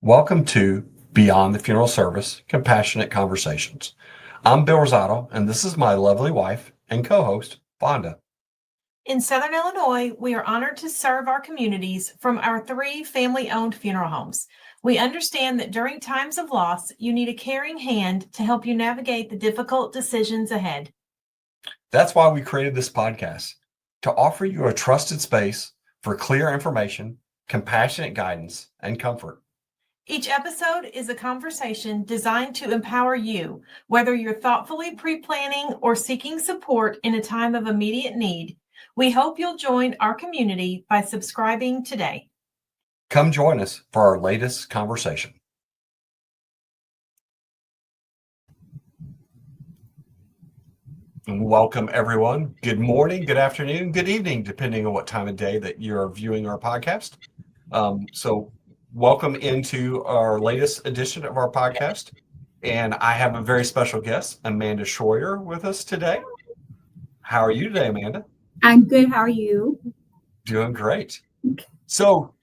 Welcome to Beyond the Funeral Service, Compassionate Conversations. I'm Bill Rosado, and this is my lovely wife and co-host, Vonda. In Southern Illinois, we are honored to serve our communities from our 3 family-owned funeral homes. We understand that during times of loss, you need a caring hand to help you navigate the difficult decisions ahead. That's why we created this podcast, to offer you a trusted space for clear information, compassionate guidance, and comfort. Each episode is a conversation designed to empower you, whether you're thoughtfully pre-planning or seeking support in a time of immediate need. We hope you'll join our community by subscribing today. Come join us for our latest conversation. Welcome, everyone. Good morning, good afternoon, good evening, depending on what time of day that you're viewing our podcast. Welcome into our latest edition of our podcast. And I have a very special guest, Amanda Scheuer, with us today. How are you today, Amanda? I'm good. How are you? Doing great. So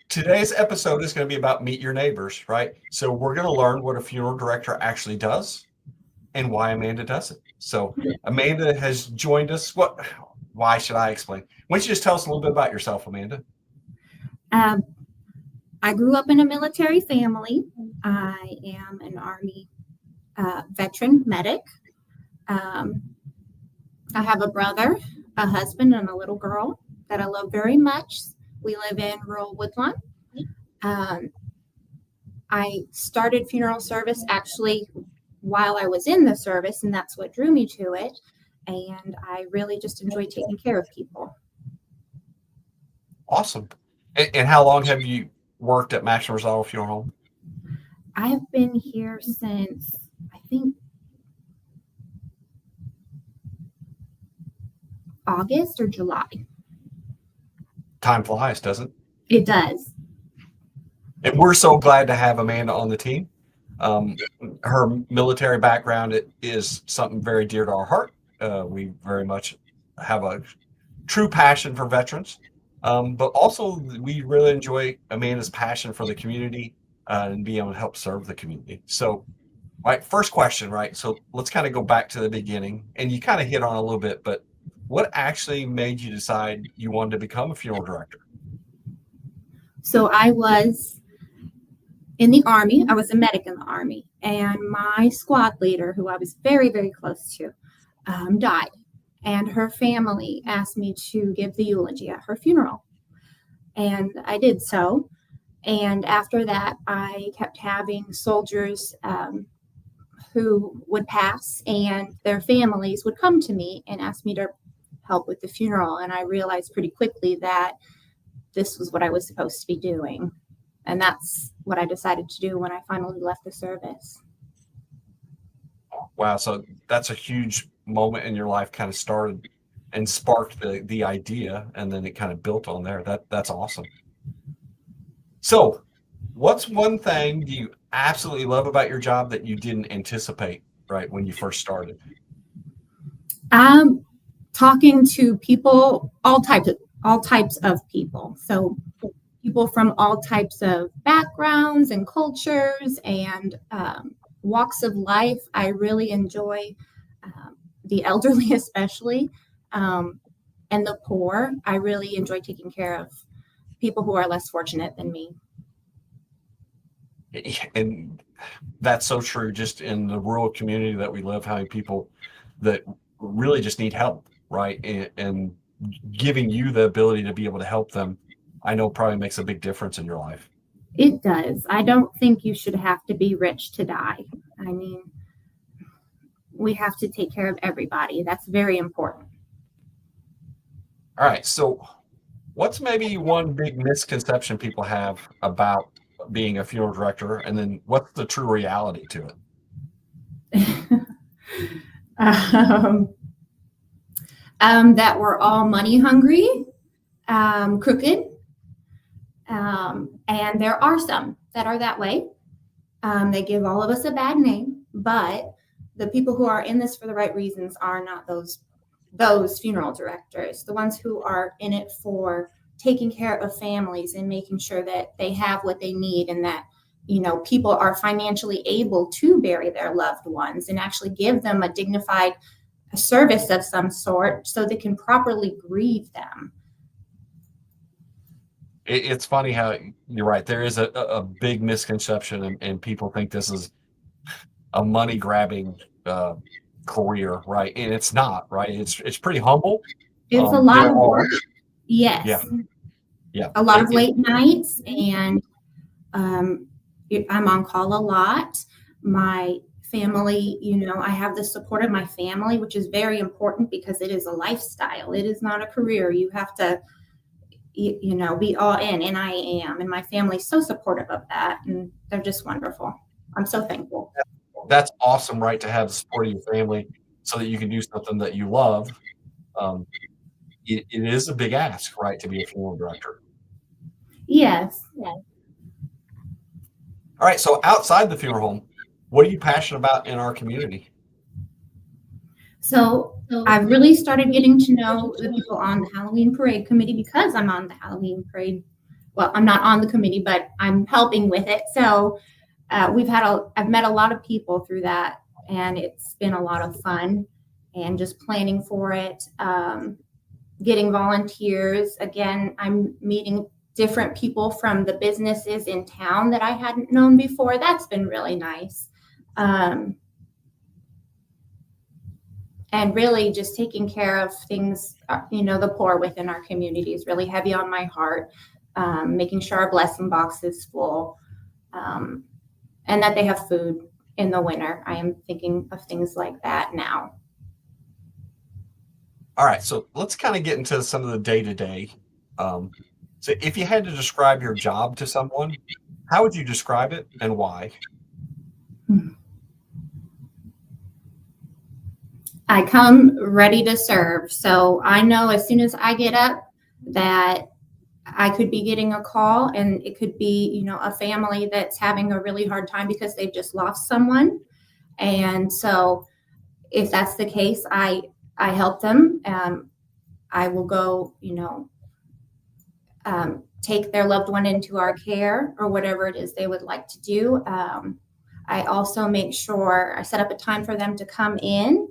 today's episode is going to be about Meet Your Neighbors, right? So we're going to learn what a funeral director actually does and why Amanda does it. So Amanda has joined us. Why should I explain? Why don't you just tell us a little bit about yourself, Amanda? I grew up in a military family. I am an Army veteran medic. I have a brother, a husband, and a little girl that I love very much. We live in rural Woodlawn. I started funeral service actually while I was in the service, and that's what drew me to it. And I really just enjoy taking care of people. Awesome. And how long have you worked at Maxwell-Rosado Funeral Home? I have been here since, I think, August or July. Time flies, doesn't it? It does. And we're so glad to have Amanda on the team. Her military background is something very dear to our heart. We very much have a true passion for veterans, but also we really enjoy Amanda's passion for the community and being able to help serve the community. So, right, first question, right? So let's kind of go back to the beginning, and you kind of hit on it a little bit, but what actually made you decide you wanted to become a funeral director? So I was in the Army. I was a medic in the Army, and my squad leader, who I was very, very close to, died. And her family asked me to give the eulogy at her funeral. And I did so. And after that, I kept having soldiers who would pass, and their families would come to me and ask me to help with the funeral. And I realized pretty quickly that this was what I was supposed to be doing. And that's what I decided to do when I finally left the service. Wow. So that's a huge moment in your life, kind of started and sparked the idea, and then it kind of built on there. That's awesome. So what's one thing you absolutely love about your job that you didn't anticipate right when you first started? Talking to people, all types of people. So people from all types of backgrounds and cultures and walks of life. I really enjoy the elderly, especially, and the poor. I really enjoy taking care of people who are less fortunate than me. And that's so true. Just in the rural community that we live, having people that really just need help, right? And giving you the ability to be able to help them, I know probably makes a big difference in your life. It does. I don't think you should have to be rich to die. I mean, we have to take care of everybody. That's very important. All right. So what's maybe one big misconception people have about being a funeral director, and then what's the true reality to it? That we're all money hungry, crooked, and there are some that are that way. They give all of us a bad name, but the people who are in this for the right reasons are not those funeral directors. The ones who are in it for taking care of families and making sure that they have what they need and that people are financially able to bury their loved ones and actually give them a dignified service of some sort so they can properly grieve them. It's funny how you're right. There is a big misconception, and people think this is a money grabbing career, right? And it's not, right? It's pretty humble. It's a lot there of are, work. Yes. yeah, A lot of late nights, and I'm on call a lot. My family, I have the support of my family, which is very important because it is a lifestyle. It is not a career. You have to, be all in, and I am. And my family's so supportive of that, and they're just wonderful. I'm so thankful. That's awesome, right? To have the support of your family so that you can do something that you love. It is a big ask, right, to be a funeral director. Yes. All right. So outside the funeral home, what are you passionate about in our community? So I've really started getting to know the people on the Halloween parade committee because I'm on the Halloween parade. Well, I'm not on the committee, but I'm helping with it. So I've met a lot of people through that, and it's been a lot of fun, and just planning for it, getting volunteers. Again, I'm meeting different people from the businesses in town that I hadn't known before. That's been really nice. And really just taking care of things, the poor within our community is really heavy on my heart. Making sure our blessing box is full, and that they have food in the winter. I am thinking of things like that now. All right. So let's kind of get into some of the day-to-day. So if you had to describe your job to someone, how would you describe it and why? I come ready to serve. So I know as soon as I get up that I could be getting a call, and it could be, a family that's having a really hard time because they've just lost someone. And so if that's the case, I help them. I will go, take their loved one into our care or whatever it is they would like to do. I also make sure I set up a time for them to come in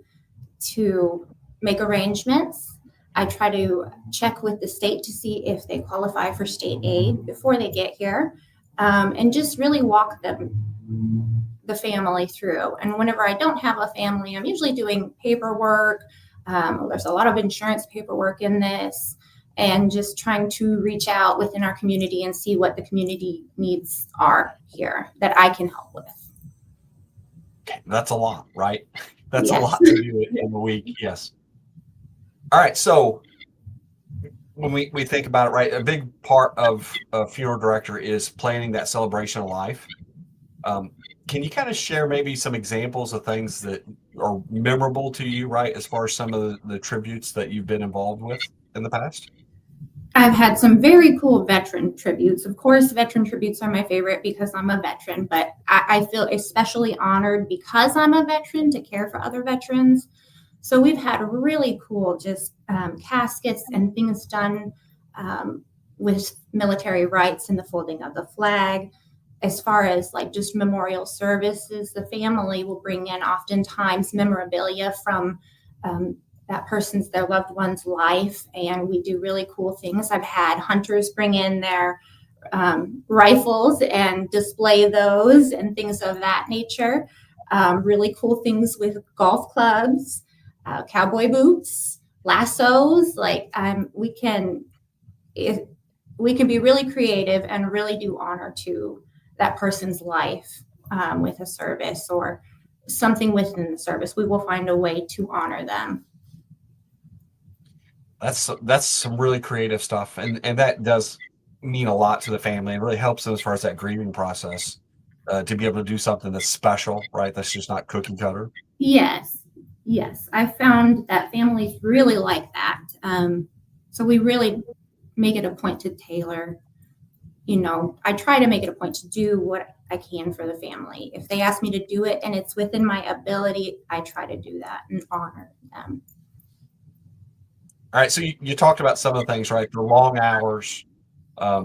to make arrangements. I try to check with the state to see if they qualify for state aid before they get here, and just really walk the family through. And whenever I don't have a family, I'm usually doing paperwork. There's a lot of insurance paperwork in this, and just trying to reach out within our community and see what the community needs are here that I can help with. That's a lot, right? That's Yes. a lot to do in a week. Yes. All right. So when we think about it, right, a big part of a funeral director is planning that celebration of life. Can you kind of share maybe some examples of things that are memorable to you, right, as far as some of the tributes that you've been involved with in the past? I've had some very cool veteran tributes. Of course, veteran tributes are my favorite because I'm a veteran, but I feel especially honored because I'm a veteran to care for other veterans. So we've had really cool just caskets and things done with military rights and the folding of the flag. As far as like just memorial services, the family will bring in oftentimes memorabilia from their loved one's life, and we do really cool things. I've had hunters bring in their rifles and display those and things of that nature. Really cool things with golf clubs, cowboy boots, lassos. We can be really creative and really do honor to that person's life with a service or something within the service. We will find a way to honor them. That's some really creative stuff, and that does mean a lot to the family. It really helps them as far as that grieving process, to be able to do something that's special, right? That's just not cookie cutter. Yes. I found that families really like that. So we really make it a point to tailor. I try to make it a point to do what I can for the family. If they ask me to do it and it's within my ability, I try to do that and honor them. All right. So you talked about some of the things, right? The long hours,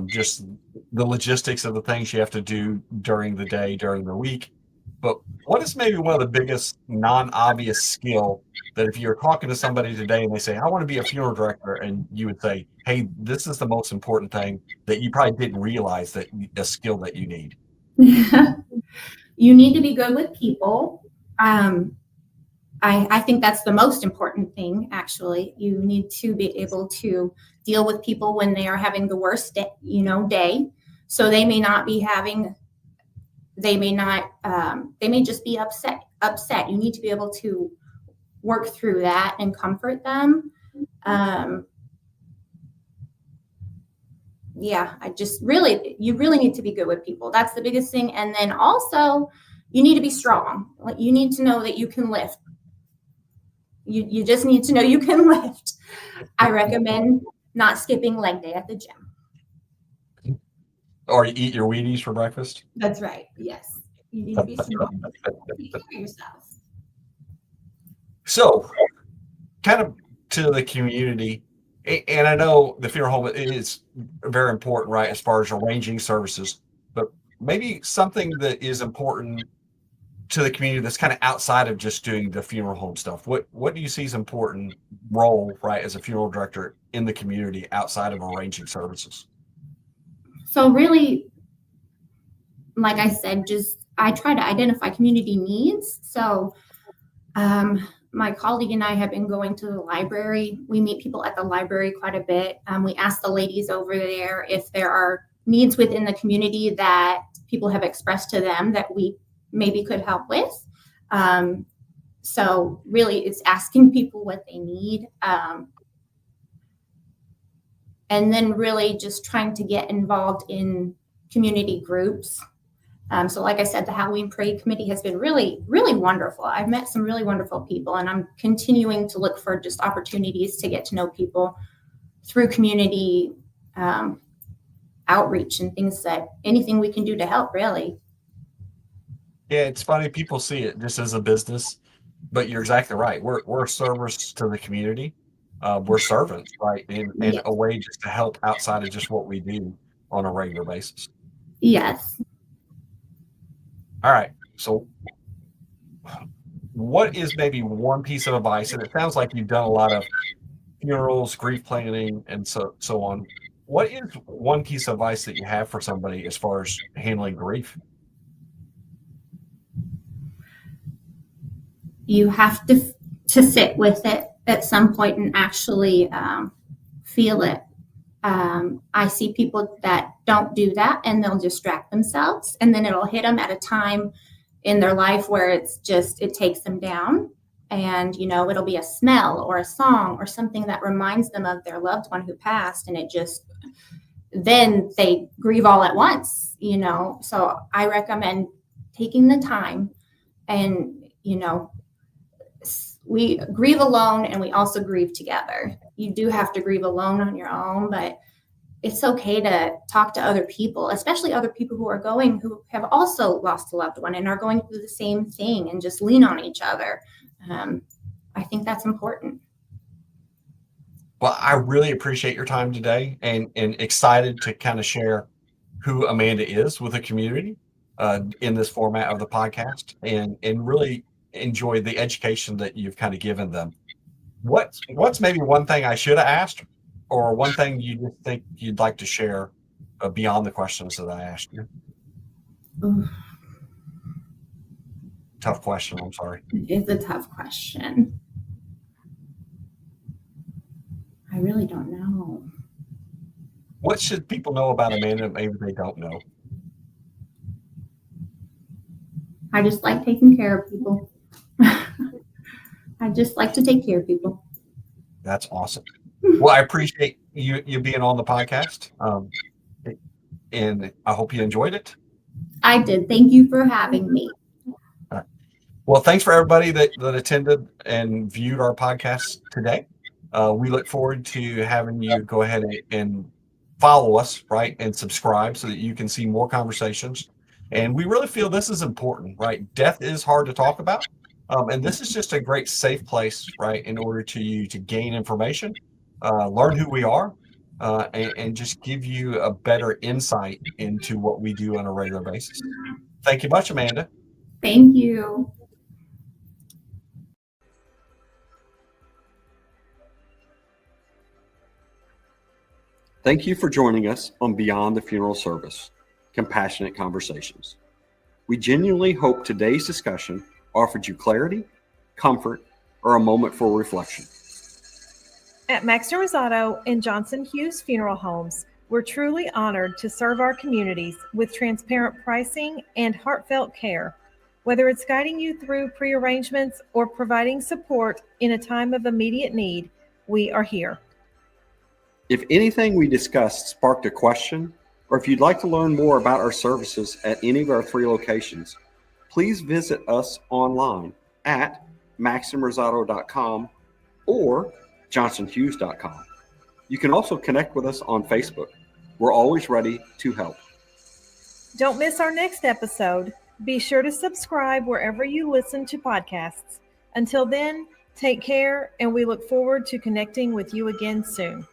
just the logistics of the things you have to do during the day, during the week. But what is maybe one of the biggest non-obvious skill that if you're talking to somebody today and they say, I want to be a funeral director, and you would say, hey, this is the most important thing that you probably didn't realize that a skill that you need? You need to be good with people. I think that's the most important thing, actually. You need to be able to deal with people when they are having the worst day, day. So they may not be having, they may just be upset. You need to be able to work through that and comfort them. You really need to be good with people. That's the biggest thing. And then also you need to be strong. Like, you need to know that you can lift. You just need to know you can lift. I recommend not skipping leg day at the gym. Or you eat your Wheaties for breakfast? That's right. Yes. You need to be strong. Take care of yourself. So, kind of to the community, and I know the funeral home is very important, right, as far as arranging services, but maybe something that is important to the community that's kind of outside of just doing the funeral home stuff. What do you see as important role, right, as a funeral director in the community outside of arranging services? So really, like I said, I try to identify community needs. So my colleague and I have been going to the library. We meet people at the library quite a bit. We ask the ladies over there if there are needs within the community that people have expressed to them that we maybe could help with. So really, it's asking people what they need. And then really just trying to get involved in community groups. So like I said, the Halloween Parade Committee has been really, really wonderful. I've met some really wonderful people, and I'm continuing to look for just opportunities to get to know people through community outreach and things, anything we can do to help, really. Yeah, it's funny. People see it just as a business, but you're exactly right. We're a service to the community. We're servants, right? In Yes. a way just to help outside of just what we do on a regular basis. Yes. All right. So what is maybe one piece of advice? And it sounds like you've done a lot of funerals, grief planning, and so on. What is one piece of advice that you have for somebody as far as handling grief? You have to sit with it at some point and actually feel it. I see people that don't do that, and they'll distract themselves, and then it'll hit them at a time in their life where it takes them down, and it'll be a smell or a song or something that reminds them of their loved one who passed, and then they grieve all at once. So I recommend taking the time, and we grieve alone and we also grieve together. You do have to grieve alone on your own, but it's okay to talk to other people, especially other people who have also lost a loved one and are going through the same thing, and just lean on each other. I think that's important. Well, I really appreciate your time today, and excited to kind of share who Amanda is with the community in this format of the podcast, and really enjoy the education that you've kind of given them. What's maybe one thing I should have asked, or one thing you just think you'd like to share beyond the questions that I asked you? Ooh. Tough question. I'm sorry. It's a tough question. I really don't know. What should people know about Amanda that maybe they don't know? I just like taking care of people. I just like to take care of people. That's awesome. Well, I appreciate you being on the podcast, and I hope you enjoyed it. I did. Thank you for having me. Well, thanks for everybody that attended and viewed our podcast today. We look forward to having you go ahead and follow us, right, and subscribe so that you can see more conversations. And we really feel this is important, right? Death is hard to talk about. And this is just a great safe place, right, in order to gain information, learn who we are, and just give you a better insight into what we do on a regular basis. Thank you much, Amanda. Thank you. Thank you for joining us on Beyond the Funeral Service, Compassionate Conversations. We genuinely hope today's discussion offered you clarity, comfort, or a moment for reflection. At Maxwell-Rosado and Johnson Hughes Funeral Homes, we're truly honored to serve our communities with transparent pricing and heartfelt care. Whether it's guiding you through prearrangements or providing support in a time of immediate need, we are here. If anything we discussed sparked a question, or if you'd like to learn more about our services at any of our 3 locations, please visit us online at maximrosado.com or johnsonhughes.com. You can also connect with us on Facebook. We're always ready to help. Don't miss our next episode. Be sure to subscribe wherever you listen to podcasts. Until then, take care, and we look forward to connecting with you again soon.